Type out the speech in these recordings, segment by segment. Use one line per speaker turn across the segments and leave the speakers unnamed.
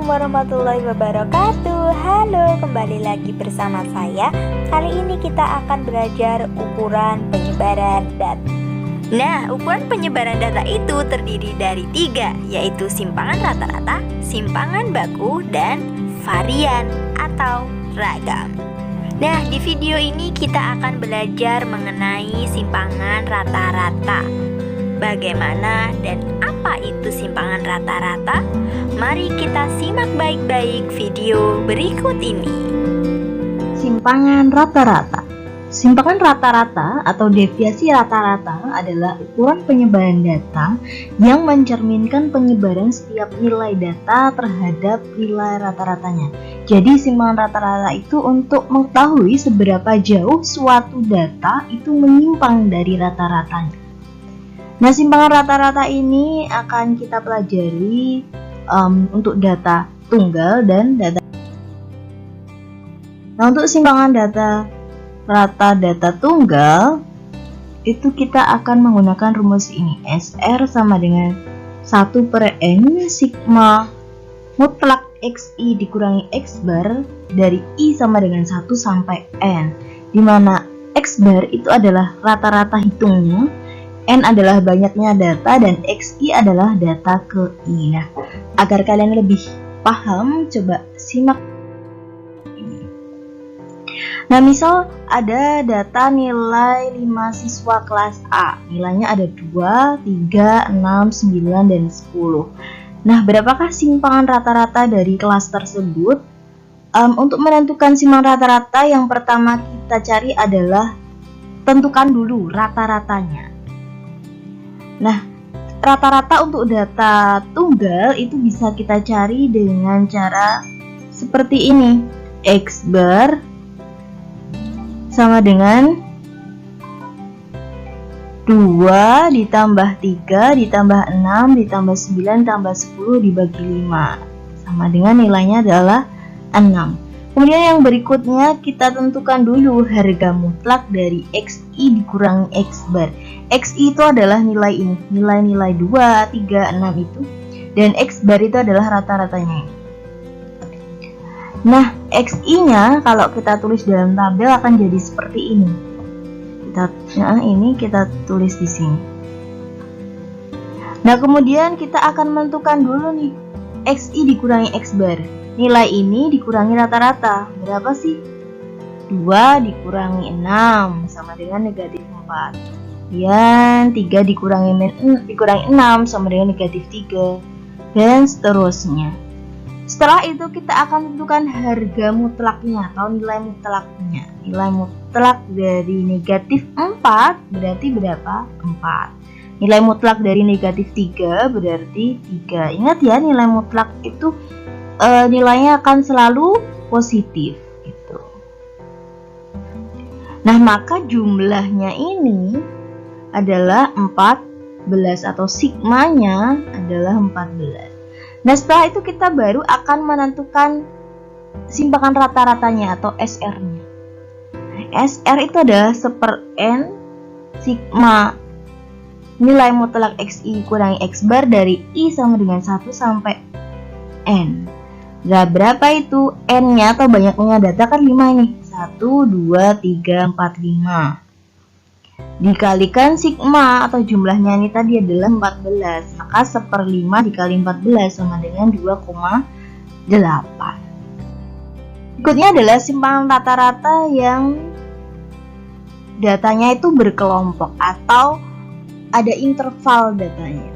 warahmatullahi wabarakatuh. Halo, kembali lagi bersama saya. Kali ini kita akan belajar ukuran penyebaran data. Nah, ukuran penyebaran data itu terdiri dari 3, yaitu simpangan rata-rata, simpangan baku, dan varian atau ragam. Nah, di video ini kita akan belajar mengenai simpangan rata-rata. Bagaimana dan apa itu simpangan rata-rata? Mari kita simak baik-baik video berikut ini.
Simpangan rata-rata. Simpangan rata-rata atau deviasi rata-rata adalah ukuran penyebaran data yang mencerminkan penyebaran setiap nilai data terhadap nilai rata-ratanya. Jadi simpangan rata-rata itu untuk mengetahui seberapa jauh suatu data itu menyimpang dari rata-ratanya. Nah, simpangan rata-rata ini akan kita pelajari untuk data tunggal dan data. Nah, untuk simpangan data tunggal itu kita akan menggunakan rumus ini. SR sama dengan 1/N sigma mutlak XI dikurangi X bar dari I sama dengan 1 sampai N, di mana X bar itu adalah rata-rata hitungnya, N adalah banyaknya data, dan XI adalah data ke I. Nah, agar kalian lebih paham, coba simak ini. Nah, misal ada data nilai 5 siswa kelas A. Nilainya ada 2, 3, 6, 9, dan 10. Nah, berapakah simpangan rata-rata dari kelas tersebut? Untuk menentukan simpangan rata-rata, yang pertama kita cari adalah tentukan dulu rata-ratanya. Nah, rata-rata untuk data tunggal itu bisa kita cari dengan cara seperti ini. X bar sama dengan 2 ditambah 3 ditambah 6 ditambah 9 tambah 10 dibagi 5 sama dengan nilainya adalah 6. Kemudian yang berikutnya kita tentukan dulu harga mutlak dari XI dikurangi X bar. XI itu adalah nilai ini, nilai-nilai 2, 3, 6 itu, dan X bar itu adalah rata-ratanya. Nah, XI-nya kalau kita tulis dalam tabel akan jadi seperti ini. Kita tulis di sini. Nah, kemudian kita akan menentukan dulu nih XI dikurangi X bar. Nilai ini dikurangi rata-rata. Berapa sih? 2 dikurangi 6 sama dengan negatif 4. Kemudian 3 dikurangi 6 sama dengan negatif 3. Dan seterusnya. Setelah itu kita akan tentukan harga mutlaknya atau nilai mutlaknya. Nilai mutlak dari negatif 4 berarti berapa? 4. Nilai mutlak dari negatif 3 berarti 3. Ingat ya, nilai mutlak itu nilainya akan selalu positif gitu. Nah, maka jumlahnya ini adalah 14 atau sigmanya adalah 14. Nah, setelah itu kita baru akan menentukan simpangan rata-ratanya atau SR-nya. SR itu adalah 1/N sigma nilai mutlak XI kurangi X bar dari I sama dengan 1 sampai N. Nah, berapa itu N-nya atau banyaknya data kan 5 nih. 1, 2, 3, 4, 5. Dikalikan sigma atau jumlahnya ini tadi adalah 14. Maka 1/5 dikali 14 sama dengan 2,8. Berikutnya adalah simpangan rata-rata yang datanya itu berkelompok atau ada interval datanya.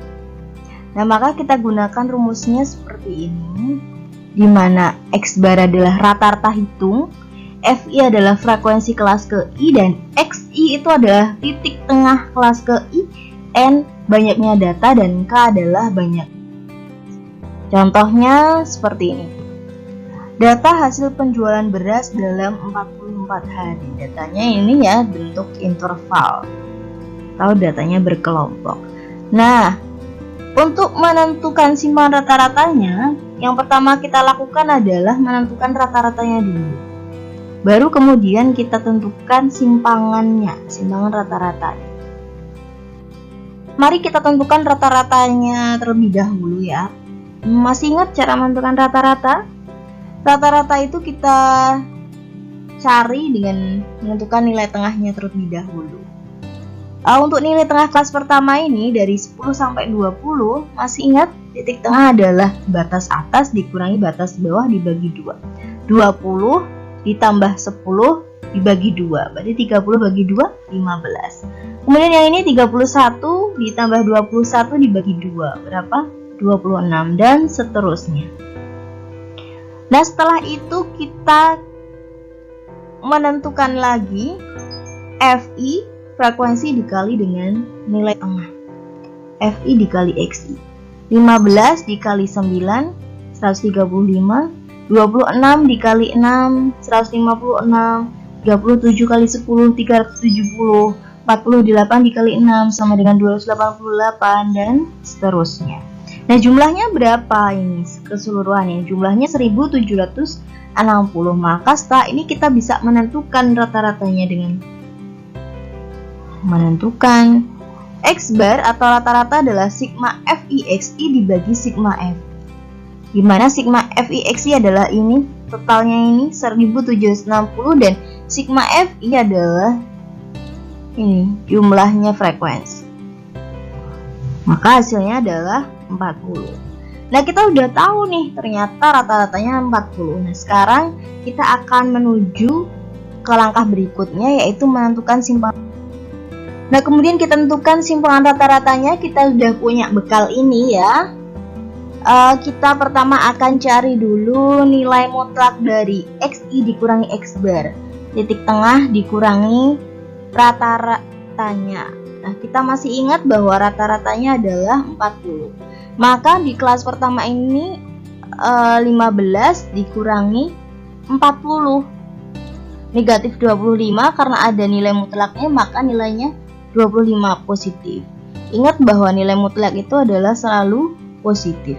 Nah, maka kita gunakan rumusnya seperti ini, di mana X bar adalah rata-rata hitung, FI adalah frekuensi kelas ke I, dan XI itu adalah titik tengah kelas ke I, N banyaknya data, dan K adalah banyak. Contohnya seperti ini. Data hasil penjualan beras dalam 44 hari. Datanya ini ya bentuk interval atau datanya berkelompok. Nah, untuk menentukan simpangan rata-ratanya, yang pertama kita lakukan adalah menentukan rata-ratanya dulu. Baru kemudian kita tentukan simpangan rata-ratanya. Mari kita tentukan rata-ratanya terlebih dahulu ya. Masih ingat cara menentukan rata-rata? Rata-rata itu kita cari dengan menentukan nilai tengahnya terlebih dahulu. Untuk nilai tengah kelas pertama ini dari 10 sampai 20, masih ingat titik tengah adalah batas atas dikurangi batas bawah dibagi 2. 20 ditambah 10 dibagi 2, berarti 30 bagi 2, 15. Kemudian yang ini 31 ditambah 21 dibagi 2, berapa? 26, dan seterusnya. Nah, setelah itu kita menentukan lagi FI, frekuensi dikali dengan nilai tengah. FI dikali XI. 15 dikali 9, 135. 26 dikali 6, 156. 37 kali 10, 370. 48 dikali 6 sama dengan 288, dan seterusnya. Nah, jumlahnya berapa ini keseluruhannya? Jumlahnya 1760. Maka setelah ini kita bisa menentukan rata-ratanya dengan menentukan X bar atau rata-rata adalah sigma FIXI dibagi sigma F. Dimana sigma FIXI adalah ini, totalnya ini 1760, dan sigma FI adalah ini jumlahnya frekuensi. Maka hasilnya adalah 40. Nah, kita udah tahu nih ternyata rata-ratanya 40. Nah, sekarang kita akan menuju ke langkah berikutnya, yaitu menentukan simpangan. Nah, kemudian kita tentukan simpangan rata-ratanya. Kita sudah punya bekal ini ya. Kita pertama akan cari dulu nilai mutlak dari XI dikurangi X bar. Titik tengah dikurangi rata-ratanya. Nah, kita masih ingat bahwa rata-ratanya adalah 40. Maka di kelas pertama ini 15 dikurangi 40. Negatif 25 karena ada nilai mutlaknya, maka nilainya 25 positif. Ingat bahwa nilai mutlak itu adalah selalu positif.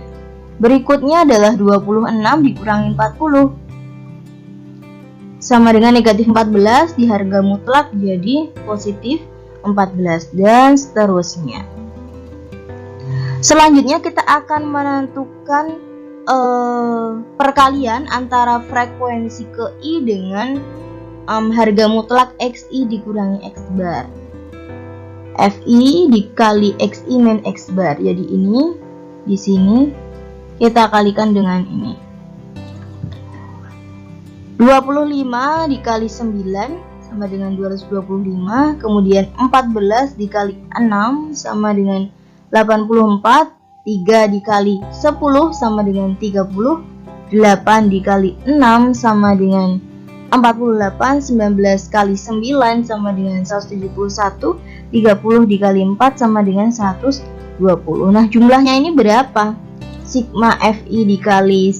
Berikutnya adalah 26 dikurangi 40 sama dengan negatif 14, di harga mutlak jadi positif 14, dan seterusnya. Selanjutnya kita akan menentukan perkalian antara frekuensi ke I dengan harga mutlak XI dikurangi X bar. FI dikali XI min X bar. Jadi ini di sini kita kalikan dengan ini. 25 dikali 9 sama dengan 225, kemudian 14 dikali 6 sama dengan 84, 3 dikali 10 sama dengan 30, 8 dikali 6 sama dengan 48, 19 kali 9 sama dengan 171, 30 dikali 4 sama dengan 120. Nah, jumlahnya ini berapa? Sigma FI dikali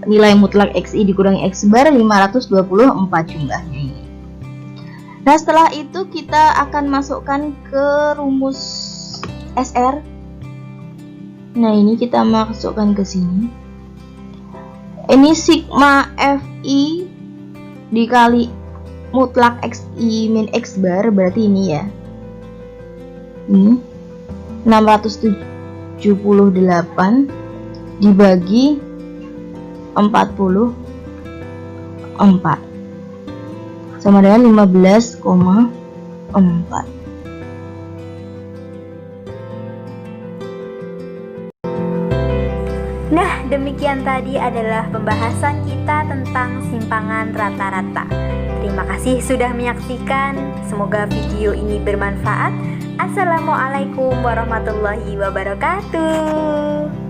nilai mutlak XI dikurangi X bar 524 jumlahnya ini. Nah, setelah itu kita akan masukkan ke rumus SR. Nah, ini kita masukkan ke sini. Ini sigma FI dikali mutlak XI min X bar, berarti ini ya. Ini 678 dibagi 44 sama dengan 15,4.
Nah, demikian tadi adalah pembahasan kita tentang simpangan rata-rata. Terima kasih sudah menyaksikan. Semoga video ini bermanfaat. Assalamualaikum warahmatullahi wabarakatuh.